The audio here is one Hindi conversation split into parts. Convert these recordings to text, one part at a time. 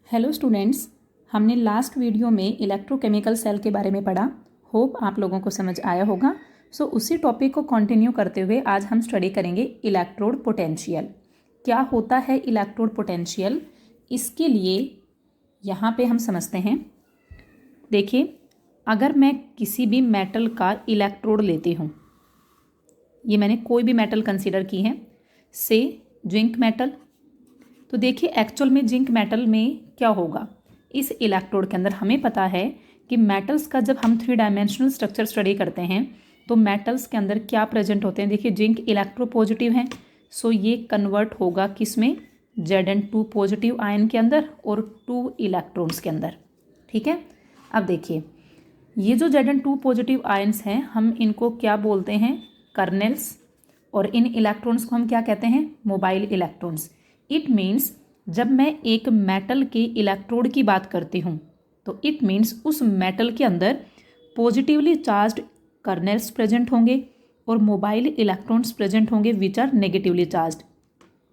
हेलो स्टूडेंट्स, हमने लास्ट वीडियो में इलेक्ट्रोकेमिकल सेल के बारे में पढ़ा। होप आप लोगों को समझ आया होगा। उसी टॉपिक को कंटिन्यू करते हुए आज हम स्टडी करेंगे इलेक्ट्रोड पोटेंशियल। क्या होता है इलेक्ट्रोड पोटेंशियल, इसके लिए यहाँ पे हम समझते हैं। देखिए, अगर मैं किसी भी मेटल का इलेक्ट्रोड लेती हूँ, ये मैंने कोई भी मेटल कंसीडर की है, से जिंक मेटल। तो देखिए एक्चुअल में जिंक मेटल में क्या होगा, इस इलेक्ट्रोड के अंदर हमें पता है कि मेटल्स का जब हम 3 डायमेंशनल स्ट्रक्चर स्टडी करते हैं तो मेटल्स के अंदर क्या प्रेजेंट होते हैं। देखिए जिंक इलेक्ट्रोपॉजिटिव है, सो ये कन्वर्ट होगा किस में, Zn2 पॉजिटिव आयन के अंदर और 2 इलेक्ट्रॉन्स के अंदर। ठीक है, अब देखिए ये जो Zn2 पॉजिटिव आयन्स हैं हम इनको क्या बोलते हैं, कर्नेल्स, और इन इलेक्ट्रॉन्स को हम क्या कहते हैं, मोबाइल इलेक्ट्रॉन्स। इट मीन्स जब मैं एक मेटल के इलेक्ट्रोड की बात करती हूँ तो इट मीन्स उस मेटल के अंदर पॉजिटिवली चार्ज्ड कर्नेल्स प्रेजेंट होंगे और मोबाइल इलेक्ट्रॉन्स प्रेजेंट होंगे which are negatively charged.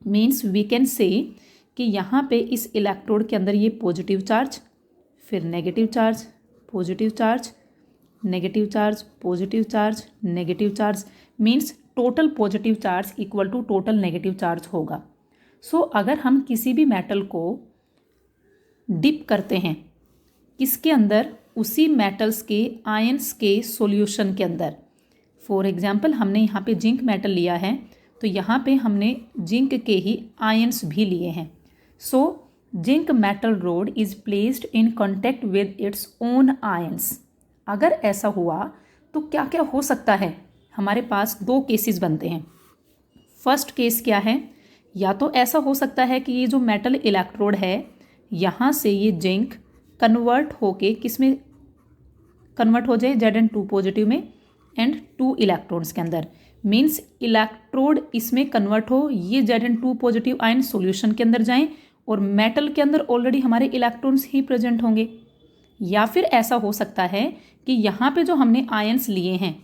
Means we can say कि यहाँ पे इस इलेक्ट्रोड के अंदर ये पॉजिटिव चार्ज, फिर negative charge, positive charge, negative charge, positive charge, negative charge, means total positive charge equal to total negative charge होगा। अगर हम किसी भी मेटल को डिप करते हैं किसके अंदर, उसी मेटल्स के आयंस के सॉल्यूशन के अंदर, फॉर एग्जांपल हमने यहाँ पे जिंक मेटल लिया है तो यहाँ पे हमने जिंक के ही आयंस भी लिए हैं। Zinc metal road is placed in contact with its own ions. अगर ऐसा हुआ तो क्या क्या हो सकता है, हमारे पास 2 केसेस बनते हैं। फर्स्ट केस क्या है, या तो ऐसा हो सकता है कि ये जो मेटल इलेक्ट्रोड है यहाँ से ये जिंक कन्वर्ट होके किस में कन्वर्ट हो जाए, Zn2 पॉजिटिव में एंड 2 इलेक्ट्रॉन्स के अंदर। मीन्स इलेक्ट्रोड इसमें कन्वर्ट हो, ये Zn2 पॉजिटिव आयन सॉल्यूशन के अंदर जाएं और मेटल के अंदर ऑलरेडी हमारे इलेक्ट्रॉन्स ही प्रेजेंट होंगे। या फिर ऐसा हो सकता है कि यहाँ पे जो हमने आयंस लिए हैं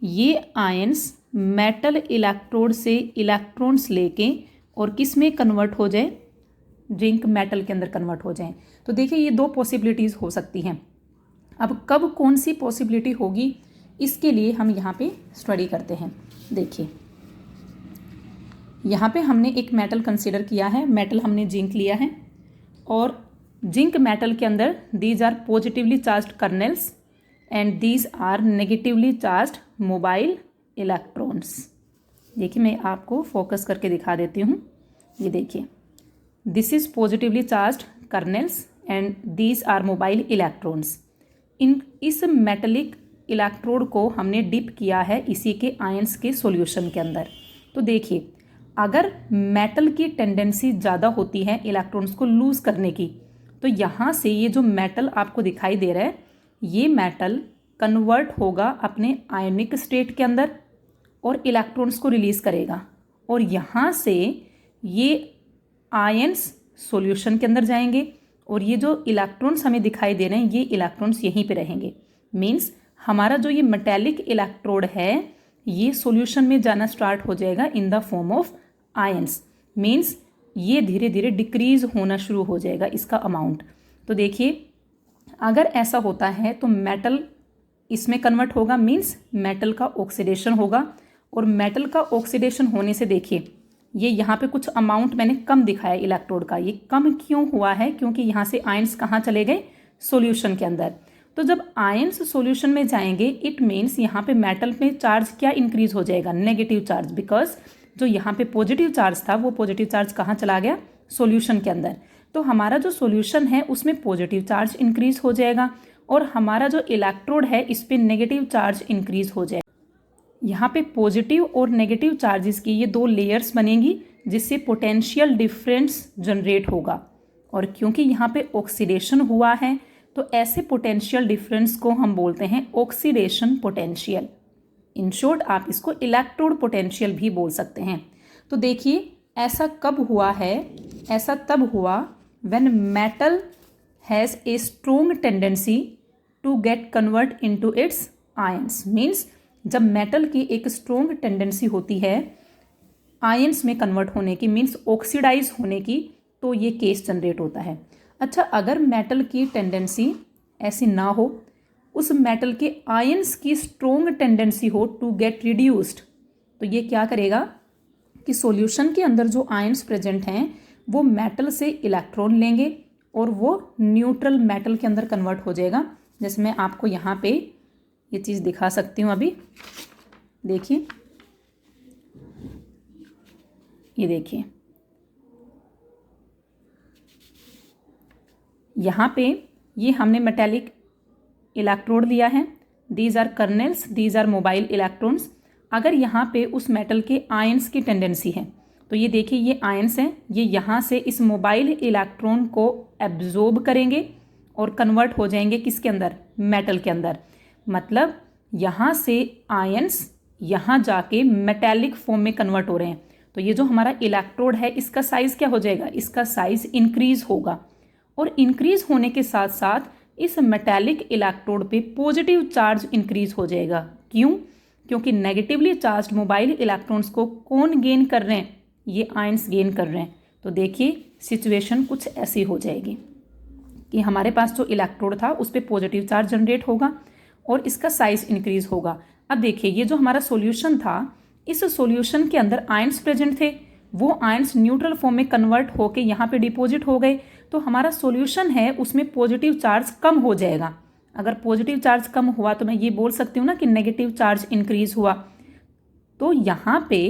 ये आयंस मेटल इलेक्ट्रोड से इलेक्ट्रॉन्स लेके और किस में कन्वर्ट हो जाए, जिंक मेटल के अंदर कन्वर्ट हो जाए। तो देखिए ये 2 पॉसिबिलिटीज़ हो सकती हैं। अब कब कौन सी पॉसिबिलिटी होगी इसके लिए हम यहाँ पे स्टडी करते हैं। देखिए यहाँ पे हमने एक मेटल कंसीडर किया है, मेटल हमने जिंक लिया है और जिंक मेटल के अंदर these are positively charged kernels and these are negatively charged mobile electrons. देखिए मैं आपको फोकस करके दिखा देती हूँ। ये देखिए this is positively charged kernels and these are mobile electrons. इस मेटलिक इलेक्ट्रोड को हमने डिप किया है इसी के आयंस के सॉल्यूशन के अंदर। तो देखिए अगर मेटल की टेंडेंसी ज़्यादा होती है इलेक्ट्रॉन्स को लूज़ करने की, तो यहाँ से ये जो मेटल आपको दिखाई दे रहा है ये मेटल कन्वर्ट होगा अपने आयनिक स्टेट के अंदर और इलेक्ट्रॉन्स को रिलीज़ करेगा और यहाँ से ये आयंस सॉल्यूशन के अंदर जाएंगे और ये जो इलेक्ट्रॉन्स हमें दिखाई दे रहे हैं ये इलेक्ट्रॉन्स यहीं पे रहेंगे। मीन्स हमारा जो ये मेटेलिक इलेक्ट्रोड है ये सॉल्यूशन में जाना स्टार्ट हो जाएगा in the form of ions. Means ये धीरे धीरे डिक्रीज होना शुरू हो जाएगा इसका अमाउंट। तो देखिए अगर ऐसा होता है तो मेटल इसमें कन्वर्ट होगा, मीन्स मेटल का ऑक्सीडेशन होगा और मेटल का ऑक्सीडेशन होने से देखिए ये यहाँ पे कुछ अमाउंट मैंने कम दिखाया इलेक्ट्रोड का। ये कम क्यों हुआ है, क्योंकि यहाँ से आयंस कहाँ चले गए, सॉल्यूशन के अंदर। तो जब आयंस सॉल्यूशन में जाएंगे इट मीन्स यहाँ पे मेटल में चार्ज क्या इंक्रीज हो जाएगा, नेगेटिव चार्ज, बिकॉज जो यहाँ पे पॉजिटिव चार्ज था वो पॉजिटिव चार्ज कहाँ चला गया, सॉल्यूशन के अंदर। तो हमारा जो सॉल्यूशन है उसमें पॉजिटिव चार्ज इंक्रीज हो जाएगा और हमारा जो इलेक्ट्रोड है इस पर नेगेटिव चार्ज इंक्रीज हो जाएगा। यहाँ पे पॉजिटिव और नेगेटिव चार्जेस की ये 2 लेयर्स बनेंगी जिससे पोटेंशियल डिफरेंस जनरेट होगा। और क्योंकि यहाँ पे ऑक्सीडेशन हुआ है तो ऐसे पोटेंशियल डिफरेंस को हम बोलते हैं ऑक्सीडेशन पोटेंशियल। इन शॉर्ट आप इसको इलेक्ट्रोड पोटेंशियल भी बोल सकते हैं। तो देखिए ऐसा कब हुआ है, ऐसा तब हुआ when metal has a strong tendency to get convert into its ions. Means जब मेटल की एक स्ट्रोंग टेंडेंसी होती है आयंस में कन्वर्ट होने की, मीन्स ऑक्सीडाइज होने की, तो ये केस जनरेट होता है। अच्छा, अगर मेटल की टेंडेंसी ऐसी ना हो, उस मेटल के आयंस की स्ट्रोंग टेंडेंसी हो टू गेट रिड्यूस्ड, तो ये क्या करेगा कि सॉल्यूशन के अंदर जो आयंस प्रेजेंट हैं वो मेटल से इलेक्ट्रॉन लेंगे और वो न्यूट्रल मेटल के अंदर कन्वर्ट हो जाएगा। जैसे मैं आपको यहाँ पे ये चीज़ दिखा सकती हूँ। अभी देखिए, ये देखिए, यहाँ पे ये हमने मेटेलिक इलेक्ट्रोड लिया है। These are kernels, these are mobile electrons. अगर यहाँ पे उस मेटल के आयंस की टेंडेंसी है, तो ये देखिए ये आयंस हैं, ये यहाँ से इस मोबाइल इलेक्ट्रॉन को एब्जॉर्ब करेंगे और कन्वर्ट हो जाएंगे किसके अंदर, मेटल के अंदर। मतलब यहाँ से आयंस यहाँ जाके मेटेलिक फॉर्म में कन्वर्ट हो रहे हैं। तो ये जो हमारा इलेक्ट्रोड है इसका साइज क्या हो जाएगा, इसका साइज इंक्रीज होगा। और इंक्रीज होने के साथ साथ इस मेटेलिक इलेक्ट्रोड पे पॉजिटिव चार्ज इंक्रीज हो जाएगा। क्यों? क्योंकि नेगेटिवली चार्ज मोबाइल इलेक्ट्रॉन्स को कौन गेन कर रहे हैं, ये आयंस गेन कर रहे हैं। तो देखिए सिचुएशन कुछ ऐसी हो जाएगी कि हमारे पास जो इलेक्ट्रोड था उस पर पॉजिटिव चार्ज जनरेट होगा और इसका साइज इंक्रीज होगा। अब देखिए ये जो हमारा सॉल्यूशन था, इस सॉल्यूशन के अंदर आयंस प्रेजेंट थे, वो आयंस न्यूट्रल फॉर्म में कन्वर्ट होके यहाँ पे डिपॉजिट हो गए। तो हमारा सॉल्यूशन है उसमें पॉजिटिव चार्ज कम हो जाएगा। अगर पॉजिटिव चार्ज कम हुआ तो मैं ये बोल सकती हूँ ना कि नेगेटिव चार्ज इंक्रीज हुआ। तो यहाँ पे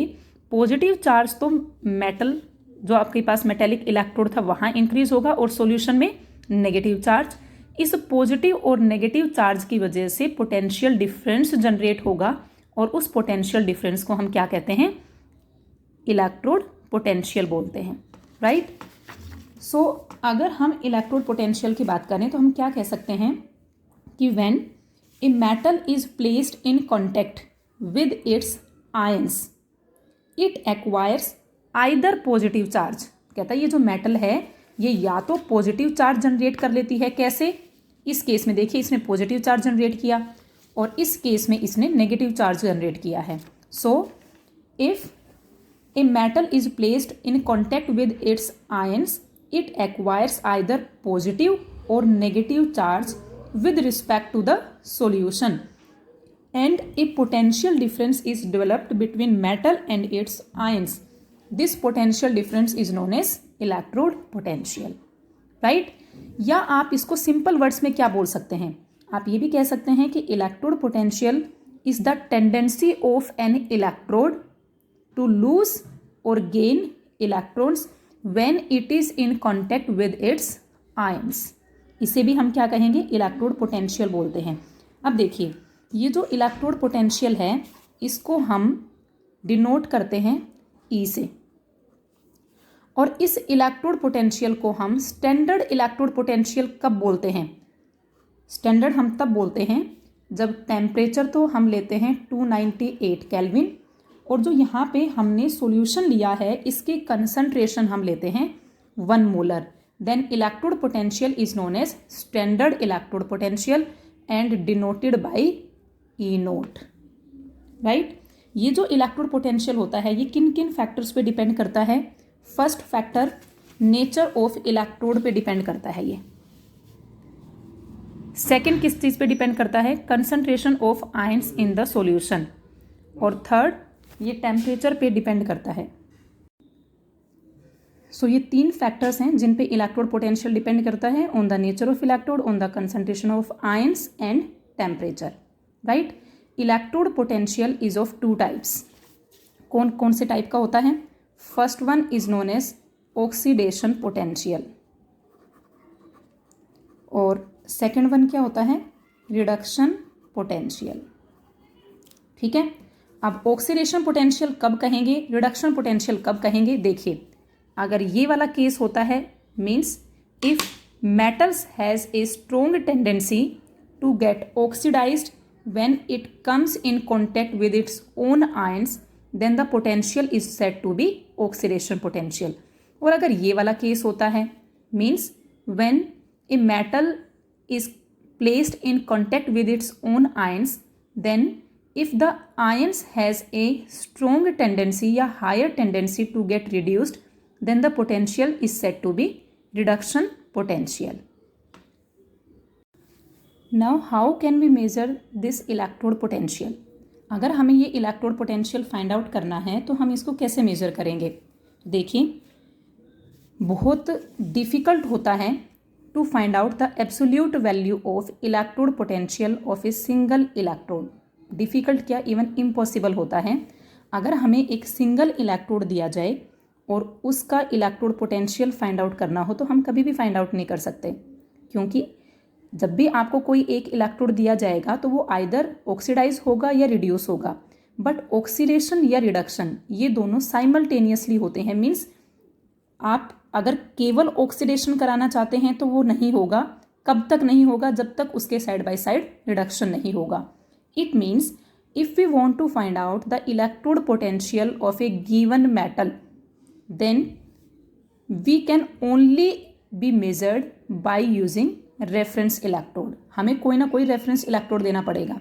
पॉजिटिव चार्ज तो मेटल जो आपके पास मेटेलिक इलेक्ट्रोड था वहाँ इंक्रीज होगा और सॉल्यूशन में नेगेटिव चार्ज। इस पॉजिटिव और नेगेटिव चार्ज की वजह से पोटेंशियल डिफरेंस जनरेट होगा और उस पोटेंशियल डिफरेंस को हम क्या कहते हैं, इलेक्ट्रोड पोटेंशियल बोलते हैं, राइट। सो अगर हम इलेक्ट्रोड पोटेंशियल की बात करें तो हम क्या कह सकते हैं कि when a metal is placed in contact with it's ions it acquires either positive charge. कहता है ये जो मेटल है ये या तो पॉजिटिव चार्ज जनरेट कर लेती है। कैसे? इस केस में देखिए इसने पॉजिटिव चार्ज जनरेट किया और इस केस में इसने नेगेटिव चार्ज जनरेट किया है। So if A metal is placed in contact with it's ions it acquires either positive or negative charge with respect to the solution and a potential difference is developed between metal and its ions. This potential difference is known as electrode potential, right? या आप इसको सिंपल वर्ड्स में क्या बोल सकते हैं, आप ये भी कह सकते हैं कि electrode potential is the tendency of an electrode to lose और gain electrons when it is in contact with its ions. इसे भी हम क्या कहेंगे, इलेक्ट्रोड पोटेंशियल बोलते हैं। अब देखिए ये जो इलेक्ट्रोड पोटेंशियल है इसको हम डिनोट करते हैं E से, और इस इलेक्ट्रोड पोटेंशियल को हम स्टैंडर्ड इलेक्ट्रोड पोटेंशियल कब बोलते हैं? स्टैंडर्ड हम तब बोलते हैं जब टेम्परेचर तो हम लेते हैं 298 केल्विन और जो यहाँ पे हमने सॉल्यूशन लिया है इसके कंसंट्रेशन हम लेते हैं 1 molar. Then electrode potential is known as standard electrode potential and denoted by E naught, right. ये जो इलेक्ट्रोड पोटेंशियल होता है ये किन किन फैक्टर्स पे डिपेंड करता है? First factor nature of electrode पे डिपेंड करता है ये। सेकेंड किस चीज़ पे डिपेंड करता है? Concentration of ions in the solution. और थर्ड ये टेम्परेचर पे डिपेंड करता है। सो ये 3 फैक्टर्स हैं जिन पे इलेक्ट्रोड पोटेंशियल डिपेंड करता है, on the nature of electrode, on the concentration of ions and temperature, right. Electrode potential is of 2 types. कौन कौन से टाइप का होता है? First one is known as oxidation potential और सेकेंड वन क्या होता है? रिडक्शन पोटेंशियल, ठीक है। अब ऑक्सीडेशन पोटेंशियल कब कहेंगे, रिडक्शन पोटेंशियल कब कहेंगे? देखिए अगर ये वाला केस होता है means if metals has a strong tendency to get oxidised when it comes in contact with its own ions then the potential is said to be oxidation potential. और अगर ये वाला केस होता है means when a metal is placed in contact with its own ions then if the ions has a strong tendency या higher tendency to get reduced then the potential is said to be reduction potential. Now how can we measure this electrode potential? अगर हमें ये इलेक्ट्रोड पोटेंशियल फाइंड आउट करना है तो हम इसको कैसे मेजर करेंगे? देखिए, बहुत डिफ़िकल्ट होता है to find out the absolute value of electrode potential of a single electrode. Difficult क्या, इवन इम्पॉसिबल होता है. अगर हमें एक सिंगल इलेक्ट्रोड दिया जाए और उसका इलेक्ट्रोड पोटेंशियल फाइंड आउट करना हो तो हम कभी भी फाइंड आउट नहीं कर सकते, क्योंकि जब भी आपको कोई एक इलेक्ट्रोड दिया जाएगा तो वो आइदर ऑक्सीडाइज होगा या रिड्यूस होगा. बट ऑक्सीडेशन या रिडक्शन ये दोनों साइमल्टेनियसली होते हैं. मीन्स आप अगर केवल ऑक्सीडेशन कराना चाहते हैं तो वो नहीं होगा. कब तक नहीं होगा? जब तक उसके साइड बाय साइड रिडक्शन नहीं होगा. It means if we want to find out the electrode potential of a given metal then we can only be measured by using reference electrode. हमें कोई ना कोई रेफरेंस इलेक्ट्रोड देना पड़ेगा.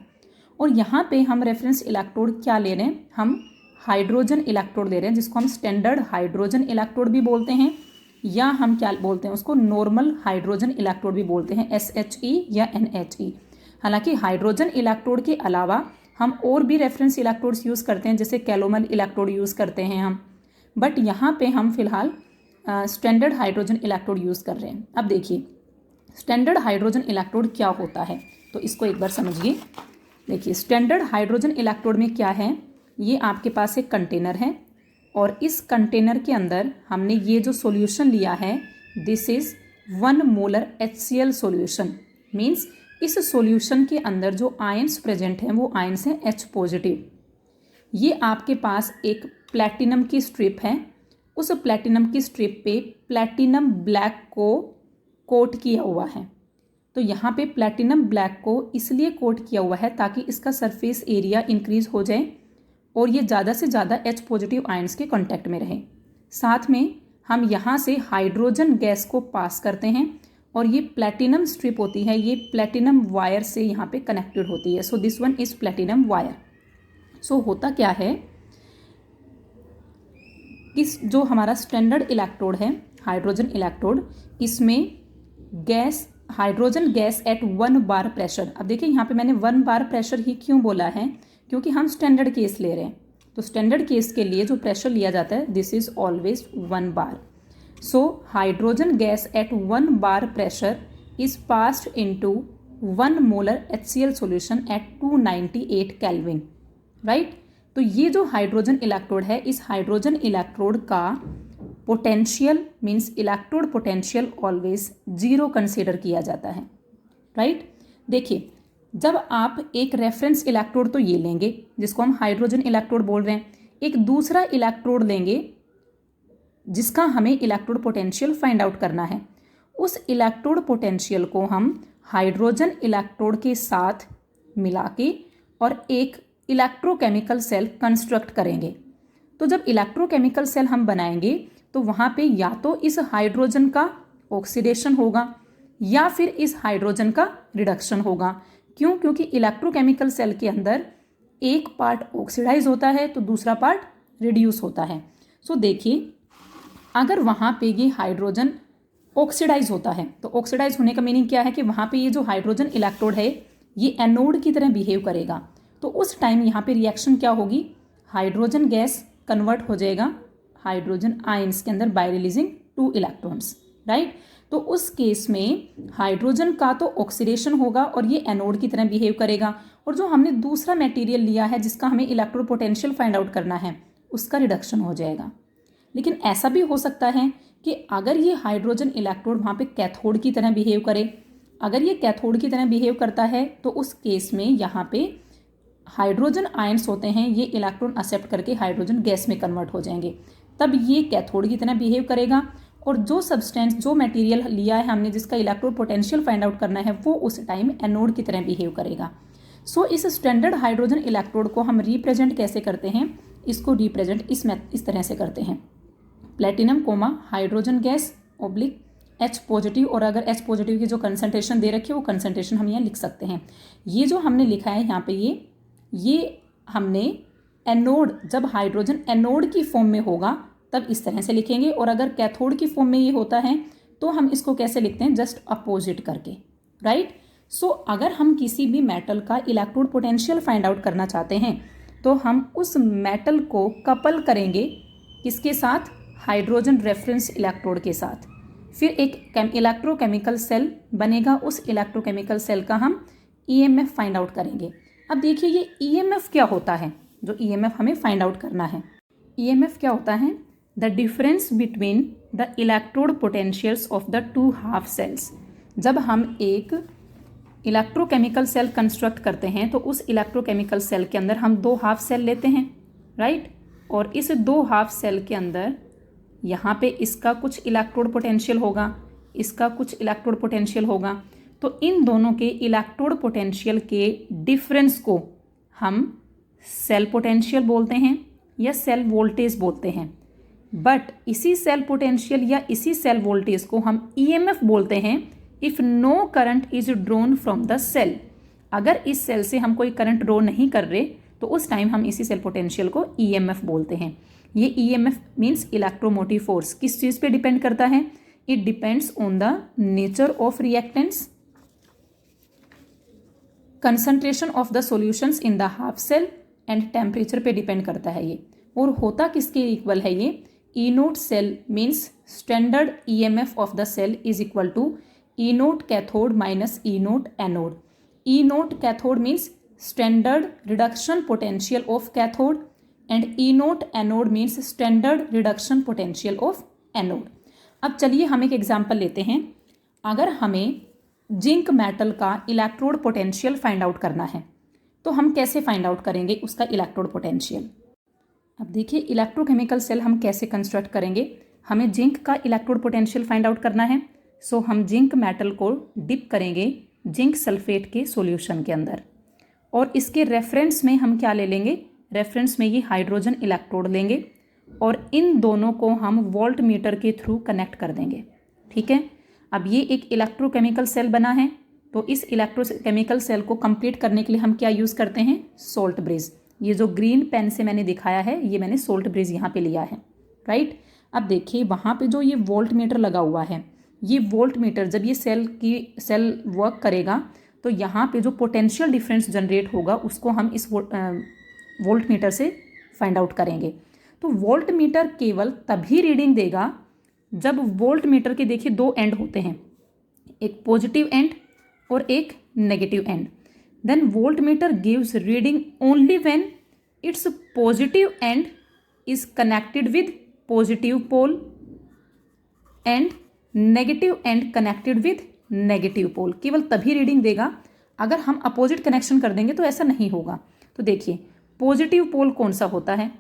और यहाँ पे हम रेफरेंस इलेक्ट्रोड क्या ले रहे हैं? हम हाइड्रोजन इलेक्ट्रोड ले रहे हैं, जिसको हम स्टैंडर्ड हाइड्रोजन इलेक्ट्रोड भी बोलते हैं, या हम क्या बोलते हैं उसको, नॉर्मल हाइड्रोजन इलेक्ट्रोड भी बोलते हैं, SHE या NHE. हालांकि हाइड्रोजन इलेक्ट्रोड के अलावा हम और भी रेफरेंस इलेक्ट्रोड्स यूज़ करते हैं, जैसे कैलोमल इलेक्ट्रोड यूज़ करते हैं हम. बट यहाँ पे हम फिलहाल स्टैंडर्ड हाइड्रोजन इलेक्ट्रोड यूज़ कर रहे हैं. अब देखिए, स्टैंडर्ड हाइड्रोजन इलेक्ट्रोड क्या होता है, तो इसको एक बार समझिए. देखिए, स्टैंडर्ड हाइड्रोजन इलेक्ट्रोड में क्या है, ये आपके पास एक कंटेनर है और इस कंटेनर के अंदर हमने ये जो सॉल्यूशन लिया है, this is 1 molar HCl solution. Means इस सॉल्यूशन के अंदर जो आयंस प्रेजेंट हैं वो आयंस हैं H पॉजिटिव. ये आपके पास एक प्लैटिनम की स्ट्रिप है. उस प्लैटिनम की स्ट्रिप पे प्लैटिनम ब्लैक को कोट किया हुआ है. तो यहाँ पे प्लैटिनम ब्लैक को इसलिए कोट किया हुआ है ताकि इसका सरफेस एरिया इंक्रीज हो जाए और ये ज़्यादा से ज़्यादा H पॉजिटिव आयंस के कांटेक्ट में रहे. साथ में हम यहाँ से हाइड्रोजन गैस को पास करते हैं और ये प्लैटिनम स्ट्रिप होती है, ये प्लैटिनम वायर से यहाँ पे कनेक्टेड होती है. So this one is platinum wire. So होता क्या है, इस जो हमारा स्टैंडर्ड इलेक्ट्रोड है हाइड्रोजन इलेक्ट्रोड, इसमें gas hydrogen gas at 1 bar pressure. अब देखिए, यहाँ पे मैंने 1 बार प्रेशर ही क्यों बोला है, क्योंकि हम स्टैंडर्ड केस ले रहे हैं. तो स्टैंडर्ड केस के लिए जो प्रेशर लिया जाता है, this is always 1 bar. So hydrogen gas at 1 bar pressure is passed into 1 molar HCl solution at 298 kelvin. Right. तो ये जो हाइड्रोजन इलेक्ट्रोड है, इस हाइड्रोजन इलेक्ट्रोड का potential means electrode potential always 0 consider किया जाता है. राइट. देखिए, जब आप एक रेफरेंस इलेक्ट्रोड तो ये लेंगे जिसको हम हाइड्रोजन इलेक्ट्रोड बोल रहे हैं, एक दूसरा इलेक्ट्रोड लेंगे जिसका हमें इलेक्ट्रोड पोटेंशियल फाइंड आउट करना है. उस इलेक्ट्रोड पोटेंशियल को हम हाइड्रोजन इलेक्ट्रोड के साथ मिला के और एक इलेक्ट्रोकेमिकल सेल कंस्ट्रक्ट करेंगे. तो जब इलेक्ट्रोकेमिकल सेल हम बनाएंगे तो वहाँ पे या तो इस हाइड्रोजन का ऑक्सीडेशन होगा या फिर इस हाइड्रोजन का रिडक्शन होगा. क्यों? क्योंकि इलेक्ट्रोकेमिकल सेल के अंदर एक पार्ट ऑक्सीडाइज होता है तो दूसरा पार्ट रिड्यूस होता है. सो देखिए, अगर वहाँ पे ये हाइड्रोजन ऑक्सीडाइज होता है तो ऑक्सीडाइज होने का मीनिंग क्या है कि वहाँ पे ये जो हाइड्रोजन इलेक्ट्रोड है ये एनोड की तरह बिहेव करेगा. तो उस टाइम यहाँ पे रिएक्शन क्या होगी, हाइड्रोजन गैस कन्वर्ट हो जाएगा हाइड्रोजन आयंस के अंदर बाय रिलीजिंग 2 इलेक्ट्रॉन्स. राइट. तो उस केस में हाइड्रोजन का तो ऑक्सीडेशन होगा और ये एनोड की तरह बिहेव करेगा, और जो हमने दूसरा मटेरियल लिया है जिसका हमें इलेक्ट्रोड पोटेंशियल फाइंड आउट करना है उसका रिडक्शन हो जाएगा. लेकिन ऐसा भी हो सकता है कि अगर ये हाइड्रोजन इलेक्ट्रोड वहाँ पे कैथोड की तरह बिहेव करे, अगर ये कैथोड की तरह बिहेव करता है तो उस केस में यहाँ पे हाइड्रोजन आयंस होते हैं, ये इलेक्ट्रॉन एक्सेप्ट करके हाइड्रोजन गैस में कन्वर्ट हो जाएंगे. तब ये कैथोड की तरह बिहेव करेगा और जो सब्सटेंस जो मटेरियल लिया है हमने जिसका इलेक्ट्रोड पोटेंशियल फाइंड आउट करना है वो उस टाइम एनोड की तरह बिहेव करेगा. सो इस स्टैंडर्ड हाइड्रोजन इलेक्ट्रोड को हम रिप्रेजेंट कैसे करते हैं, इसको रिप्रेजेंट इस तरह से करते हैं, platinum comma hydrogen gas oblique H positive, और अगर H पॉजिटिव की जो कंसंट्रेशन दे रखी है वो कंसंट्रेशन हम यहाँ लिख सकते हैं. ये जो हमने लिखा है यहाँ पे ये हमने एनोड, जब हाइड्रोजन एनोड की फॉर्म में होगा तब इस तरह से लिखेंगे, और अगर कैथोड की फॉर्म में ये होता है तो हम इसको कैसे लिखते हैं, जस्ट अपोजिट करके, राइट। सो अगर हम किसी भी मेटल का इलेक्ट्रोड पोटेंशियल फाइंड आउट करना चाहते हैं तो हम उस मेटल को कपल करेंगे किसके साथ, हाइड्रोजन रेफरेंस इलेक्ट्रोड के साथ। फिर एक इलेक्ट्रोकेमिकल सेल बनेगा, उस इलेक्ट्रोकेमिकल सेल का हम ईएमएफ फाइंड आउट करेंगे। अब देखिए ये ईएमएफ क्या होता है, जो ईएमएफ हमें फाइंड आउट करना है। ईएमएफ क्या होता है, the difference between the electrode potentials of the two half cells. जब हम एक इलेक्ट्रोकेमिकल सेल कंस्ट्रक्ट करते हैं तो उस इलेक्ट्रोकेमिकल सेल के अंदर हम 2 हाफ सेल लेते हैं, राइट। और इस 2 हाफ सेल के अंदर यहाँ पे इसका कुछ इलेक्ट्रोड पोटेंशियल होगा, इसका कुछ इलेक्ट्रोड पोटेंशियल होगा। तो इन दोनों के इलेक्ट्रोड पोटेंशियल के डिफरेंस को हम सेल पोटेंशियल बोलते हैं या सेल वोल्टेज बोलते हैं। बट इसी सेल पोटेंशियल या इसी सेल वोल्टेज को हम ईएमएफ बोलते हैं if no current is drawn from the cell. अगर इस सेल से हम कोई करंट ड्रो नहीं कर रहे तो उस टाइम हम इसी सेल पोटेंशियल को ईएमएफ बोलते हैं। ये ईएमएफ मीन्स इलेक्ट्रोमोटिव फोर्स किस चीज़ पे डिपेंड करता है, it depends on the nature of reactants, concentration of the solutions in the half cell and temperature पे डिपेंड करता है ये। और होता किसके इक्वल है ये, E naught cell means standard EMF of the cell is equal to E naught cathode minus E naught anode. E naught cathode means standard reduction potential of cathode and E naught anode means standard reduction potential of anode. अब चलिए हम एक एग्जाम्पल लेते हैं। अगर हमें जिंक मेटल का इलेक्ट्रोड पोटेंशियल फाइंड आउट करना है तो हम कैसे फाइंड आउट करेंगे उसका इलेक्ट्रोड पोटेंशियल। अब देखिए इलेक्ट्रोकेमिकल सेल हम कैसे कंस्ट्रक्ट करेंगे। हमें जिंक का इलेक्ट्रोड पोटेंशियल फाइंड आउट करना है, सो हम जिंक मेटल को डिप करेंगे जिंक सल्फेट के सॉल्यूशन के अंदर और इसके रेफरेंस में हम क्या ले लेंगे, रेफरेंस में ये हाइड्रोजन इलेक्ट्रोड लेंगे और इन दोनों को हम वोल्ट मीटर के थ्रू कनेक्ट कर देंगे, ठीक है। अब ये एक इलेक्ट्रोकेमिकल सेल बना है तो इस इलेक्ट्रोकेमिकल सेल को कंप्लीट करने के लिए हम क्या यूज़ करते हैं, सोल्ट ब्रिज। ये जो ग्रीन पेन से मैंने दिखाया है ये मैंने सोल्ट ब्रिज यहाँ पे लिया है, राइट। अब देखिए वहाँ पे जो ये वोल्ट मीटर लगा हुआ है, ये वोल्ट मीटर जब ये सेल वर्क करेगा तो यहाँ पे जो पोटेंशियल डिफरेंस जनरेट होगा उसको हम इस वोल्ट मीटर से फाइंड आउट करेंगे। तो वोल्ट मीटर केवल तभी रीडिंग देगा जब वोल्ट मीटर के देखिए 2 एंड होते हैं, एक पॉजिटिव एंड और एक negative end. Then voltmeter gives reading only when its positive end is connected with positive pole and negative end connected with negative pole. केवल तभी रीडिंग देगा, अगर हम अपोजिट कनेक्शन कर देंगे तो ऐसा नहीं होगा। तो देखिए पॉजिटिव पोल कौन सा होता है,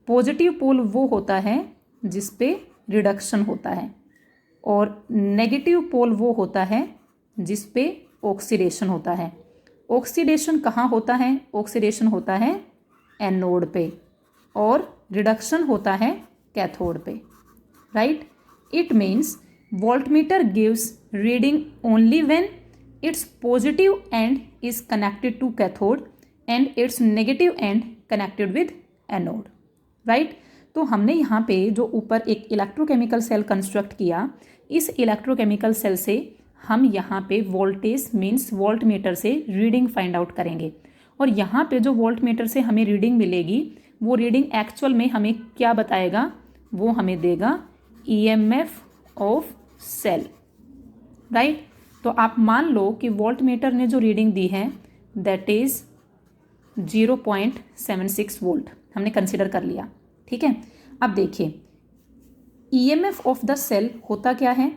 पॉजिटिव पोल वो होता है जिस पे रिडक्शन होता है और नेगेटिव पोल वो होता है जिस पे ऑक्सीडेशन होता है। ऑक्सीडेशन कहाँ होता है, ऑक्सीडेशन होता है एनोड पे और रिडक्शन होता है कैथोड पे, right. It means voltmeter gives reading only when its positive end is connected to cathode and its negative end connected with anode, right. तो हमने यहाँ पे जो ऊपर एक इलेक्ट्रोकेमिकल सेल कंस्ट्रक्ट किया, इस इलेक्ट्रोकेमिकल सेल से हम यहाँ पे वोल्टेज मीन्स वोल्ट मीटर से रीडिंग फाइंड आउट करेंगे और यहाँ पे जो वोल्ट मीटर से हमें रीडिंग मिलेगी वो रीडिंग एक्चुअल में हमें क्या बताएगा, वो हमें देगा ईएमएफ ऑफ सेल, राइट। तो आप मान लो कि वोल्ट मीटर ने जो रीडिंग दी है दैट इज 0.76 वोल्ट हमने कंसिडर कर लिया, ठीक है। अब देखिए ईएमएफ ऑफ द सेल होता क्या है,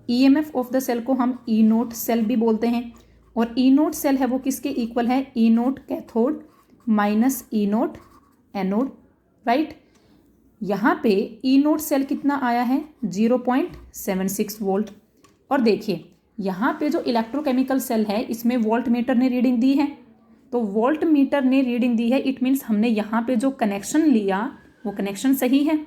ईएमएफ ऑफ द सेल को हम ई नोट सेल भी बोलते हैं और ई नोट सेल है वो किसके इक्वल है, ई naught cathode minus E naught anode, right. यहाँ पे ई नोट सेल कितना आया है 0.76 वोल्ट और देखिए यहाँ पे जो इलेक्ट्रोकेमिकल सेल है इसमें वोल्ट मीटर ने रीडिंग दी है, तो वोल्ट मीटर ने रीडिंग दी है इट मीन्स हमने यहाँ पे जो कनेक्शन लिया वो कनेक्शन सही है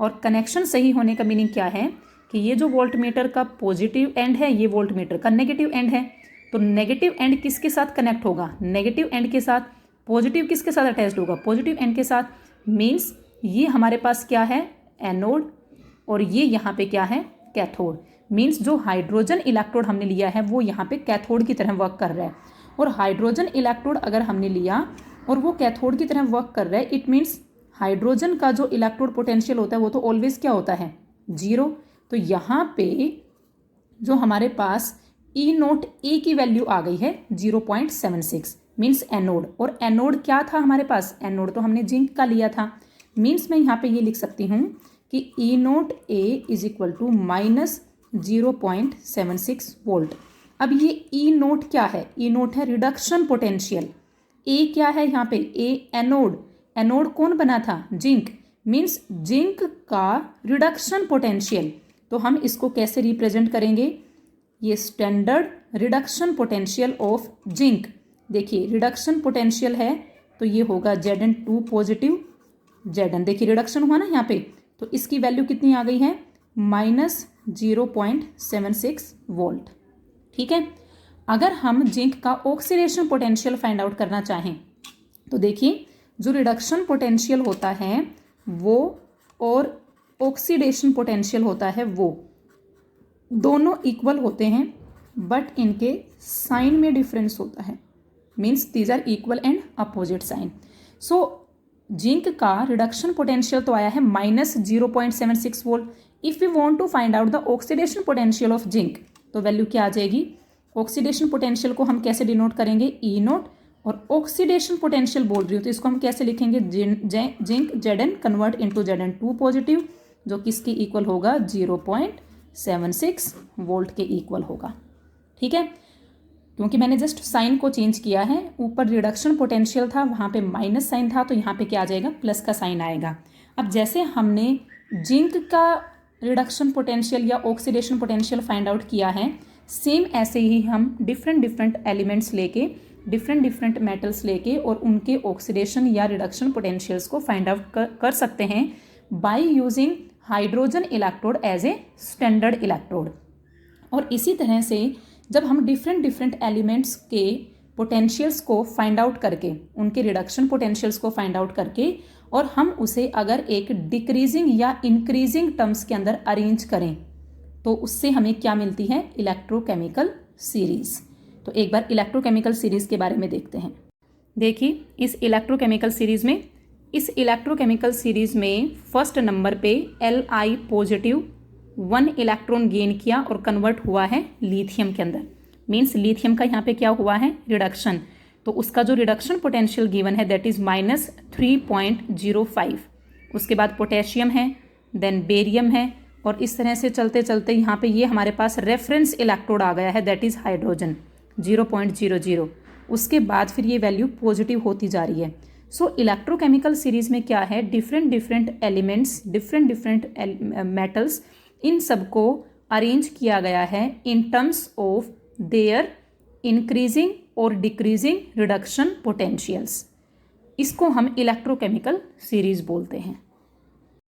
और कनेक्शन सही होने का मीनिंग क्या है कि ये जो वोल्ट मीटर का पॉजिटिव एंड है ये वोल्ट मीटर का नेगेटिव एंड है, तो नेगेटिव एंड किसके साथ कनेक्ट होगा, नेगेटिव एंड के साथ। पॉजिटिव किसके साथ अटैच्ड होगा, पॉजिटिव एंड के साथ। मीन्स ये हमारे पास क्या है एनोड और ये यहाँ पे क्या है, कैथोड। मीन्स जो हाइड्रोजन इलेक्ट्रोड हमने लिया है वो यहाँ पे कैथोड की तरह वर्क कर रहा है। और हाइड्रोजन इलेक्ट्रोड अगर हमने लिया और वो कैथोड की तरह वर्क कर रहा है, इट मीन्स हाइड्रोजन का जो इलेक्ट्रोड पोटेंशियल होता है वो तो ऑलवेज क्या होता है, 0। तो यहाँ पे जो हमारे पास E0 की वैल्यू आ गई है 0.76, मीन्स एनोड। और एनोड क्या था हमारे पास, एनोड तो हमने जिंक का लिया था। मीन्स मैं यहाँ पे ये लिख सकती हूँ कि E0 is equal to -0.76 volt. अब ये E0 क्या है, E0 है रिडक्शन पोटेंशियल। ए क्या है यहाँ पे, ए एनोड। एनोड कौन बना था, जिंक। मीन्स जिंक का रिडक्शन पोटेंशियल। तो हम इसको कैसे रिप्रेजेंट करेंगे, ये standard reduction potential of zinc. देखिए रिडक्शन पोटेंशियल है तो ये होगा Zn2 पॉजिटिव Zn। देखिए रिडक्शन हुआ ना यहाँ पे, तो इसकी वैल्यू कितनी आ गई है, -0.76 वोल्ट। ठीक है। अगर हम जिंक का ऑक्सीडेशन पोटेंशियल फाइंड आउट करना चाहें तो देखिए जो रिडक्शन पोटेंशियल होता है वो और ऑक्सीडेशन पोटेंशियल होता है वो दोनों इक्वल होते हैं, बट इनके साइन में डिफरेंस होता है। Means these are equal and opposite sign. So zinc का रिडक्शन पोटेंशियल तो आया है -0.76 volt. If you want to find out the oxidation potential of zinc, तो वैल्यू क्या आ जाएगी, ऑक्सीडेशन पोटेंशियल को हम कैसे डिनोट करेंगे, E0। और ऑक्सीडेशन पोटेंशियल बोल रही हूँ तो इसको हम कैसे लिखेंगे, zinc Zn convert into Zn2 positive, जो किसके इक्वल होगा, 0.76 वोल्ट के इक्वल होगा। ठीक है। क्योंकि मैंने जस्ट साइन को चेंज किया है, ऊपर रिडक्शन पोटेंशियल था वहाँ पे माइनस साइन था, तो यहाँ पे क्या आ जाएगा, प्लस का साइन आएगा। अब जैसे हमने जिंक का रिडक्शन पोटेंशियल या ऑक्सीडेशन पोटेंशियल फाइंड आउट किया है, सेम ऐसे ही हम डिफरेंट एलिमेंट्स लेके, डिफरेंट मेटल्स लेके और उनके ऑक्सीडेशन या रिडक्शन पोटेंशियल्स को फाइंड आउट कर सकते हैं by using hydrogen electrode as a standard electrode. और इसी तरह से जब हम डिफरेंट एलिमेंट्स के पोटेंशियल्स को फाइंड आउट करके, उनके रिडक्शन पोटेंशियल्स को फाइंड आउट करके, और हम उसे अगर एक डिक्रीजिंग या इंक्रीजिंग टर्म्स के अंदर अरेंज करें तो उससे हमें क्या मिलती है, इलेक्ट्रोकेमिकल सीरीज। तो एक बार इलेक्ट्रोकेमिकल सीरीज के बारे में देखते हैं। देखिए इस इलेक्ट्रोकेमिकल सीरीज में फर्स्ट नंबर पे Li पॉजिटिव 1 इलेक्ट्रॉन गेन किया और कन्वर्ट हुआ है लिथियम के अंदर। मीन्स लिथियम का यहाँ पे क्या हुआ है, रिडक्शन। तो उसका जो रिडक्शन पोटेंशियल गिवन है दैट इज -3.05। उसके बाद पोटेशियम है, देन बेरियम है, और इस तरह से चलते चलते यहाँ पे ये हमारे पास रेफरेंस इलेक्ट्रोड आ गया है दैट इज हाइड्रोजन 0.00। उसके बाद फिर ये वैल्यू पॉजिटिव होती जा रही है। सो इलेक्ट्रोकेमिकल सीरीज में क्या है, डिफरेंट एलिमेंट्स, डिफरेंट मेटल्स, इन सबको अरेंज किया गया है in terms of their increasing और डिक्रीजिंग रिडक्शन पोटेंशियल्स। इसको हम इलेक्ट्रोकेमिकल सीरीज बोलते हैं।